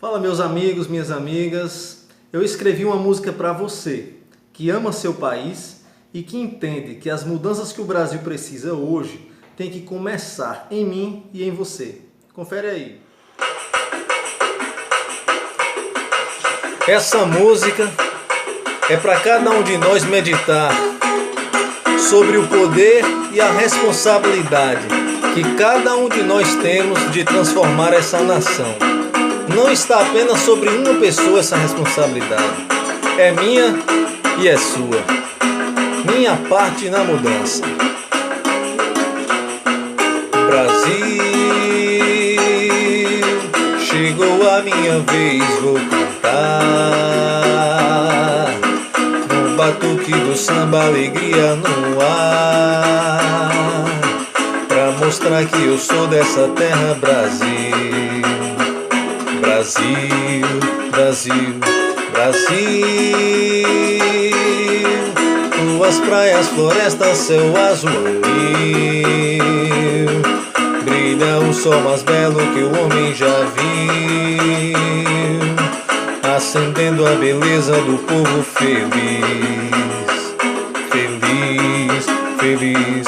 Fala, meus amigos, minhas amigas. Eu escrevi uma música para você que ama seu país e que entende que as mudanças que o Brasil precisa hoje tem que começar em mim e em você. Confere aí. Essa música é para cada um de nós meditar sobre o poder e a responsabilidade que cada um de nós temos de transformar essa nação. Não está apenas sobre uma pessoa essa responsabilidade. É minha e é sua. Minha parte na mudança. Brasil, chegou a minha vez, vou cantar. No batuque do samba, alegria no ar, pra mostrar que eu sou dessa terra, Brasil. Brasil, Brasil, Brasil. Tuas praias, florestas, céu azul anil. Brilha o sol mais belo que o homem já viu, acendendo a beleza do povo feliz. Feliz, feliz.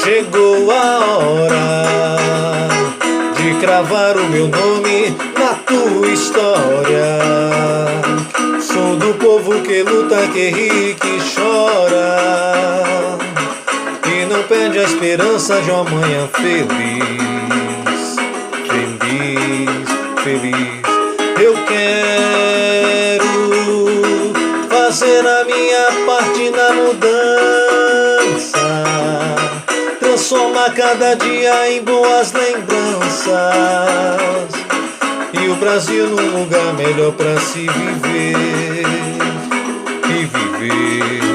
Chegou a hora de cravar o meu nome na tua história. Sou do povo que luta, que ri, que chora e não perde a esperança de uma manhã feliz. Feliz, feliz. Eu quero fazer a minha parte na mudança, transformar cada dia em boas lembranças e o Brasil num lugar melhor pra se viver e viver.